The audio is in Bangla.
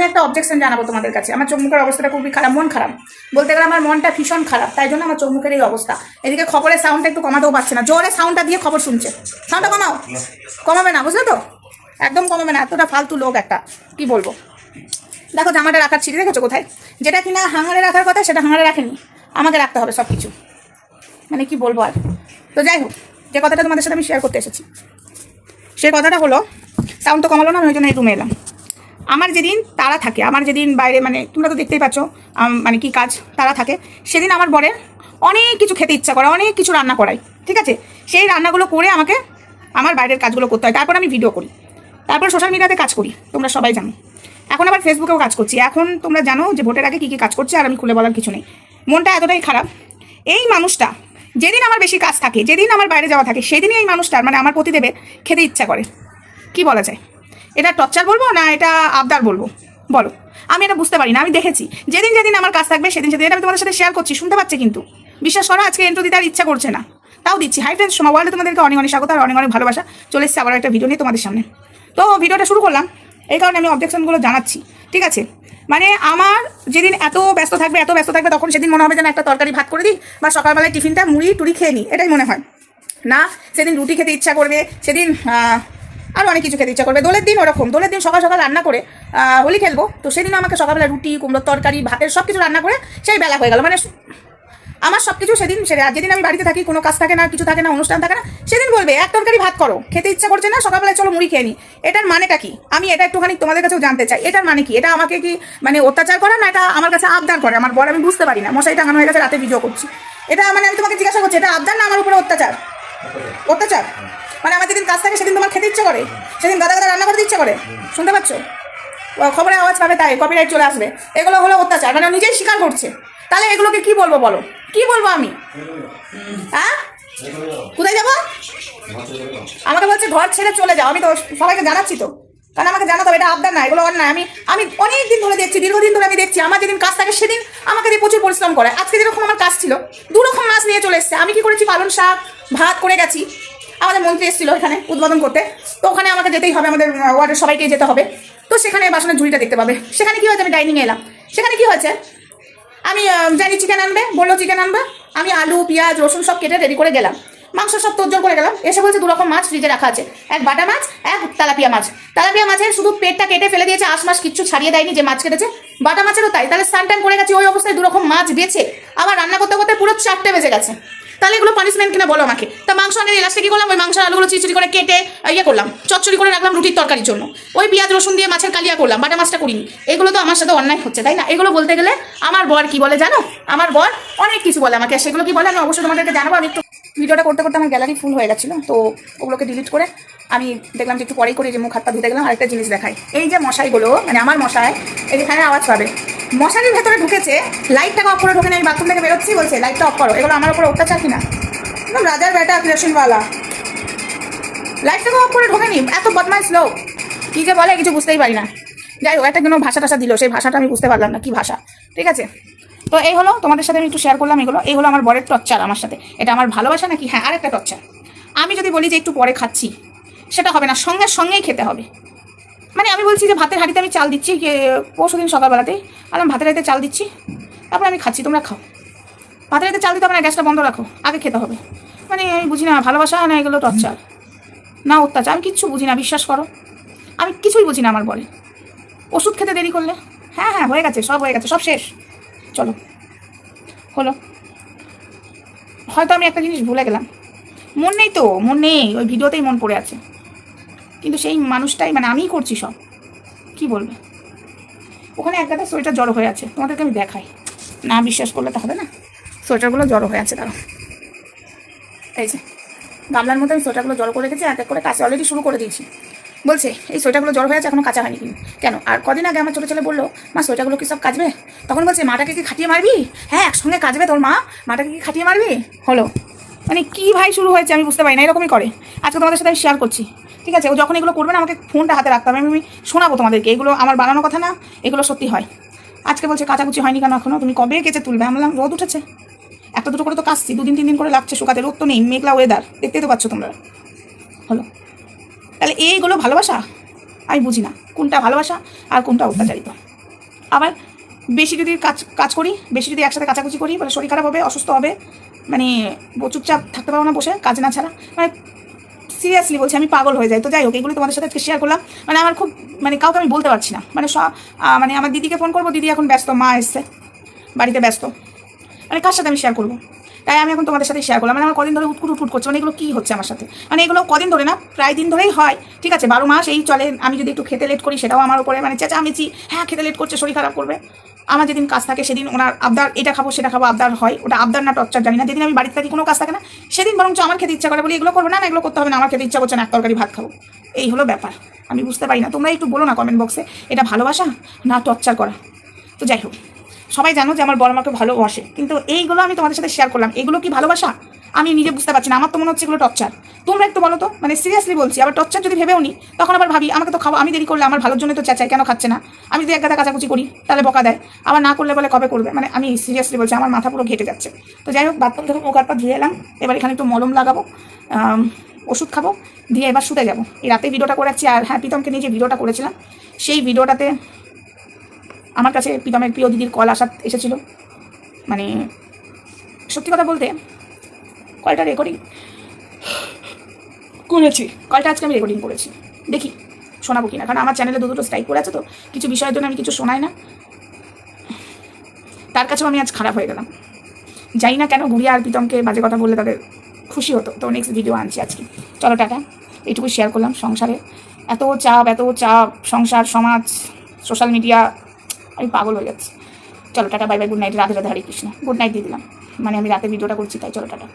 আমি একটা অবজেকশন জানাবো তোমাদের কাছে। আমার চোখ মুখের অবস্থাটা খুবই খারাপ, মন খারাপ, বলতে গেলে আমার মনটা ভীষণ খারাপ, তাই জন্য আমার চোখ মুখের এই অবস্থা। এদিকে খবরের সাউন্ডটা একটু কমাতেও পারছে না, জোরে সাউন্ডটা দিয়ে খবর শুনছে। সাউন্ডটা কমাও, কমাবে না, বুঝলে তো, একদম কমাবে না, এতটা ফালতু লোক একটা, কি বলবো। দেখো জামাটা রাখার ছিঁড়ে রেখেছো কোথায়, যেটা কিনা হাঙারে রাখার কথা সেটা হাঙারে রাখেনি, আমাকে রাখতে হবে সব কিছু, মানে কি বলবো আর। তো যাই হোক, যে কথাটা তোমাদের সাথে আমি শেয়ার করতে এসেছি, সেই কথাটা হলো, সাউন্ড তো কমালো না, আমি ওই জন্য এই রুমে এলাম। আমার যেদিন তারা থাকে, আমার যেদিন বাইরে, মানে তোমরা তো দেখতেই পাচ্ছ মানে কি কাজ তারা থাকে, সেদিন আমার বরের অনেক কিছু খেতে ইচ্ছা করে, অনেক কিছু রান্না করাই, ঠিক আছে। সেই রান্নাগুলো করে আমাকে আমার বাইরের কাজগুলো করতে হয়, তারপর আমি ভিডিও করি, তারপর সোশ্যাল মিডিয়াতে কাজ করি, তোমরা সবাই জানো। এখন আবার ফেসবুকেও কাজ করছি। এখন তোমরা জানো যে ভোটের আগে কী কী কাজ করছে, আর আমি খুলে বলার কিছু নেই। মনটা এতটাই খারাপ, এই মানুষটা যেদিন আমার বেশি কাজ থাকে, যেদিন আমার বাইরে যাওয়া থাকে, সেদিনই এই মানুষটার, মানে আমার প্রতিদেবের খেতে ইচ্ছা করে। কি বলা যায়, এটা টর্চার বলবো না এটা আবদার বলবো, বলো। আমি এটা বুঝতে পারি না। আমি দেখেছি যেদিন যেদিন আমার কাজ থাকবে সেদিন সেদিন, এটা আমি তোমাদের সাথে শেয়ার করছি, শুনতে পাচ্ছে কিন্তু, বিশ্বাস করো আজকে এন্ট্রো দিতে আর ইচ্ছা করছে না, তাও দিচ্ছি। হাই ফ্রেন্ডস, সময় ওয়ার্ল্ডে তোমাদেরকে অনেক অনেক স্বাগত আর অনেক অনেক ভালোবাসা। চলে এসেছে আবার একটা ভিডিও নিয়ে তোমাদের সামনে। তো ভিডিওটা শুরু করলাম এই কারণে আমি অবজেকশনগুলো জানাচ্ছি, ঠিক আছে। মানে আমার যেদিন এত ব্যস্ত থাকবে তখন সেদিন মনে হবে যেন একটা তরকারি ভাত করে দিই, বা সকালবেলায় টিফিনটা মুড়ি টুড়ি খেয়ে নিই, এটাই মনে হয় না। সেদিন রুটি খেতে ইচ্ছা করবে, সেদিন আরও অনেক কিছু খেতে ইচ্ছা করবে। দোলের দিন ওরকম, দোলের দিন সকাল সকাল রান্না করে হোলি খেলবো, তো সেদিন আমাকে সকালবেলা রুটি, কুমড়োর তরকারি, ভাতের সব কিছু রান্না করে সেই বেলা হয়ে গেল। মানে আমার সব কিছু সেদিন সেরে, আর যেদিন আমি বাড়িতে থাকি, কোনো কাজ থাকে না, কিছু থাকে না, অনুষ্ঠান থাকে না, সেদিন বলবে এক তরকারি ভাত করো, খেতে ইচ্ছা করছে না, সকালবেলায় চলো মুড়ি খেয়ে নিই। এটার মানেটা কি, আমি এটা একটুখানি তোমাদের কাছেও জানতে চাই, এটার মানে কি? এটা আমাকে কি মানে অত্যাচার করা, না এটা আমার কাছে আবদার করে আমার বর? আমি বুঝতে পারি না, মশাই টাঙানো হয়ে গেছে, রাতে ভিডিও করছি। এটা মানে আমি তোমাকে জিজ্ঞাসা করছি, এটা আবদার না আমার উপরে অত্যাচার? অত্যাচার মানে আমার যেদিন কাজ থাকে সেদিন তোমার খেতে ইচ্ছে করে, সেদিন গাদা গাদা রান্না করতে ইচ্ছে করে, শুনতে পাচ্ছ? খবরের আওয়াজ পাবে তাই কপিরাইট চলে আসবে, এগুলো হলো অত্যাচার, মানে নিজেই স্বীকার করছে। তাহলে এগুলোকে কি বলবো বলো, কি বলবো আমি? হ্যাঁ, কোথায় যাবো? আমাকে বলছে ঘর ছেড়ে চলে যাও, আমি তো সবাইকে জানাচ্ছি তো, কারণ আমাকে জানাতে হবে, এটা আবদার না, এগুলো অন্যায়। আমি অনেক দিন ধরে দেখছি, দীর্ঘদিন ধরে আমি দেখছি, আমার যেদিন কাজ থাকে সেদিন আমাকে দিয়ে প্রচুর পরিশ্রম করে। আজকে যেরকম আমার কাজ ছিল, 2 রকম মাছ নিয়ে চলে এসছে, আমি কি করেছি, পালং শাক ভাত করে গেছি। আমাদের মন্ত্রী এসেছিল এখানে উদ্বোধন করতে, তো ওখানে আমাকে যেতেই হবে, আমাদের ওয়ার্ডের সবাইকে যেতে হবে, তো সেখানে বাসনের ঝুড়িটা দেখতে পাবে। সেখানে কি হয়েছে, আমি ডাইনিংয়ে এলাম, সেখানে কি হয়েছে, আমি জানি চিকেন আনবে, বললো চিকেন আনবে, আমি আলু পেঁয়াজ রসুন সব কেটে রেডি করে গেলাম, মাংস সব তোরজোর করে গেলাম, এসে বলছে 2 রকম মাছ ফ্রিজে রাখা আছে, এক বাটা মাছ, এক তেলাপিয়া মাছ। তেলাপিয়া মাছের শুধু পেটটা কেটে ফেলে দিয়েছে, আশ মাস কিচ্ছু ছাড়িয়ে দেয়নি যে মাছ কেটেছে। বাটা মাছেরও তাই। তাহলে স্নান টান করে গেছি, ওই অবস্থায় 2 রকম মাছ বেছে আবার রান্না করতে করতে পুরো 4টে বেজে গেছে। তাহলে এগুলো পানিশমেন্ট কিনা বলো আমাকে? তা মাংস আনে লাস্টে কি করলাম, ওই মাংসের আলুগুলো চিচড়ি করে কেটে করলাম, চচ্চড়ি করে রাখলাম রুটির তরকারির জন্য, ওই পেঁয়াজ রসুন দিয়ে মাছের কালিয়া করলাম, বাটা মাছটা করিনি। এগুলো তো আমার সাথে অন্যায় হচ্ছে, তাই না? এগুলো বলতে গেলে আমার বর কি বলে জানো? আমার বর অনেক কিছু বলে আমাকে, সেগুলো কি বলে আমি অবশ্যই তোমাদেরকে জানাবো। আমি একটু ভিডিওটা করতে করতে আমার গ্যালারি ফুল হয়ে গেছিলো, তো ওগুলোকে ডিলিট করে আমি দেখলাম যে একটু পরেই করে যে মুখ হাতটা ধুতে গেলাম। আরেকটা জিনিস দেখাই, এই যে মশাইগুলো, মানে আমার মশাই এখানে আওয়াজ পাবে, মশারির ভেতরে ঢুকেছে, লাইটটাকে অফ করে ঢুকে নেই, বাথরুম থেকে বেরোচ্ছি বলছে লাইটটা অফ করো। এগুলো আমার উপরে অত্যাচার কিনা? একদম রাজার বেটা ক্রিয়েশনওয়ালা, লাইটটাকে অফ করে ঢোকেনি, এত বদমাইশ লোক, কী যে বলে কিছু বুঝতেই পারি না। যাই হোক, একটা কোনো ভাষা টাষা দিল, সেই ভাষাটা আমি বুঝতে পারলাম না কি ভাষা, ঠিক আছে। তো এই হলো তোমাদের সাথে আমি একটু শেয়ার করলাম, এই হলো আমার বরের টর্চার আমার সাথে। এটা আমার ভালোবাসা নাকি? হ্যাঁ, আরেকটা টর্চার, আমি যদি বলি যে একটু পরে খাচ্ছি, সেটা হবে না, সঙ্গে সঙ্গেই খেতে হবে। মানে আমি বলছি যে ভাতের হাঁড়িতে আমি চাল দিচ্ছি, পরশুদিন সকালবেলাতেই আমি ভাতের হাঁড়িতে চাল দিচ্ছি, তারপরে আমি খাচ্ছি, তোমরা খাও। ভাতের হাঁড়িতে চাল দিতে হবে না, গ্যাসটা বন্ধ রাখো, আগে খেতে হবে। মানে আমি বুঝি না ভালোবাসা না এগুলো টর্চার না অত্যাচার, আমি কিচ্ছু বুঝি না, বিশ্বাস করো আমি কিছুই বুঝি না। আমার বলে ওষুধ খেতে দেরি করলে, হ্যাঁ হ্যাঁ হয়ে গেছে, সব হয়ে গেছে, সব শেষ, চলো হলো। হয়তো আমি একটা জিনিস ভুলে গেলাম, মন নেই তো, মন নেই, ওই ভিডিওতেই মন পড়ে আছে, কিন্তু সেই মানুষটাই, মানে আমিই করছি সব, কি বলবে। ওখানে এক গাদা সোয়েটার জড়ো হয়ে আছে, তোমাদেরকে আমি দেখাই, না বিশ্বাস করলে তো হবে না। সোয়েটারগুলো জড়ো হয়ে আছে, তারা এই যে গামলার মধ্যে আমি সোয়েটারগুলো জড়ো করে রেখেছি, এক এক করে কাছে অলরেডি শুরু করে দিয়েছি। বলছে এই সোয়েটারগুলো জড়ো হয়ে আছে, এখনো কাঁচা হয়নি কিন্তু। কেন? আর কদিন আগে আমার ছোটো ছেলে বললো মা সোয়েটারগুলো কি সব কাচবে, তখন বলছে মাটাকে কি খাটিয়ে মারবি? হ্যাঁ, একসঙ্গে কাচবে তোর মা, মাটাকে কি খাটিয়ে মারবি? হলো মানে কি ভাই শুরু হয়েছে আমি বুঝতে পারি না, এরকমই করে। আজকে তোমাদের সাথে আমি শেয়ার করছি, ঠিক আছে। ও যখন এগুলো করবে না, আমাকে ফোনটা হাতে রাখতে হবে, আমি শোনাবো তোমাদেরকে, এগুলো আমার বানানো কথা না, এগুলো সত্যি হয়। আজকে বলছে কাচাকুচি হয়নি কেন এখনো, তুমি কবে কেচে তুলবে? আমি বললাম রোদ উঠেছে, একটা দুটো করে তো কাচছি, 2 দিন 3 দিন করে লাগছে শুকাতে, রোদ তো নেই, মেঘলা ওয়েদার, দেখতেই তো পাচ্ছ তোমরা। হলো, তাহলে এইগুলো ভালোবাসা? আমি বুঝি না কোনটা ভালোবাসা আর কোনটা অত্যাচারিত। আবার বেশি যদি কাজ করি, বেশি যদি একসাথে কাচাকুচি করি, বলে শরীর খারাপ হবে, অসুস্থ হবে, মানে চুপচাপ থাকতে পারবো না বসে, কাজ না ছাড়া, মানে সিরিয়াসলি বলছি আমি পাগল হয়ে যাই। তো যাই হোক, এগুলো তোমাদের সাথে শেয়ার করলাম। মানে আমার খুব, মানে কাউকে আমি বলতে পারছি না, মানে মানে আমার দিদিকে ফোন করবো, দিদি এখন ব্যস্ত, মা এসছে বাড়িতে ব্যস্ত, মানে কার সাথে আমি শেয়ার করবো? তাই আমি এখন তোমাদের সাথে শেয়ার করলাম। মানে আমার কদিন ধরে উটকুট করছে, মানে এগুলো কী হচ্ছে আমার সাথে? মানে এগুলো কদিন ধরে না, প্রায় দিন ধরেই হয়, ঠিক আছে, 12 মাস এই চলে। আমি যদি একটু খেতে লেট করি সেটাও আমার উপরে মানে চেঁচামেচি, হ্যাঁ খেতে লেট করছে, শরীর খারাপ করবে। আমার যেদিন কাজ থাকে সেদিন ওনার আবদার, এটা খাবো সেটা খাবো, আবদার হয়। ওটা আবদার না টর্চার জানি না। যেদিন আমি বাড়িতে থাকি, কোনো কাজ থাকে না, সেদিন বরঞ্চ আমার খেতে ইচ্ছা করে, বলি এগুলো করবে না, এগুলো করতে হবে না, আমার খেতে ইচ্ছা করছে না, এক তরকারি ভাত খাবো। এই হলো ব্যাপার, আমি বুঝতে পারি না। তোমরা একটু বলো না কমেন্ট বক্সে, এটা ভালোবাসা না টর্চার করা? তো যাই হোক, সবাই জানো যে আমার বড় মাকে ভালোবাসে, কিন্তু এইগুলো আমি তোমাদের সাথে শেয়ার করলাম, এগুলো কি ভালোবাসা? আমি নিজে বুঝতে পারছি না। আমার তো মনে হচ্ছে এগুলো টর্চার। তোমরা একটু বলো তো, মানে সিরিয়াসলি বলছি। আবার টর্চার যদি ভেবেও নি, তখন আবার ভাবি আমাকে তো খাওয়া, আমি দেরি করলে আমার ভালোর জন্য তো চেঁচাই, কেন খাচ্ছে না? আমি যদি এক গাদা কাচাকুচি করি তাহলে বকা দেয়, আবার না করলে বলে কবে করবে। মানে আমি সিরিয়াসলি বলছি, আমার মাথা পুরো ঘেটে যাচ্ছে। তো যাই হোক, বাথরুম থেকে মুখ হাত পা ধুয়ে এলাম, এবার এখানে একটু মলম লাগাবো, ওষুধ খাবো, দিয়ে এবার শুতে যাবো। এই রাতে ভিডিওটা করে রাখছি। আর হ্যাঁ, প্রীতমকে নিয়ে যে ভিডিওটা করেছিলাম, সেই ভিডিওটাতে আমার কাছে প্রীতমের প্রিয় দিদির কল এসেছিলো। মানে সত্যি কথা বলতে, কলটা রেকর্ডিং করেছি, কলটা আজকে আমি রেকর্ডিং করেছি, দেখি শোনাবো কিনা। কারণ আমার চ্যানেলে দুটো স্ট্রাইক করে আছে, তো কিছু বিষয়ের জন্য আমি কিছু শোনাই না। তার কাছেও আমি আজ খারাপ হয়ে গেলাম। জানি না কেন গুড়িয়া আর প্রীতমকে বাজে কথা বললে তাদের খুশি হতো। তো নেক্সট ভিডিও আনছি আজকে। চলো টাটা, এইটুকু শেয়ার করলাম। সংসারে এত চাপ, সংসার, সমাজ, সোশ্যাল মিডিয়া, আমি পাগল হয়ে যাচ্ছি। চলো টাটা, bye bye, good night, Radhe Radhe, Hare Krishna. Good night দিয়ে দিলাম, মানে আমি রাতে ভিডিওটা করছি তাই। চলো টাটা।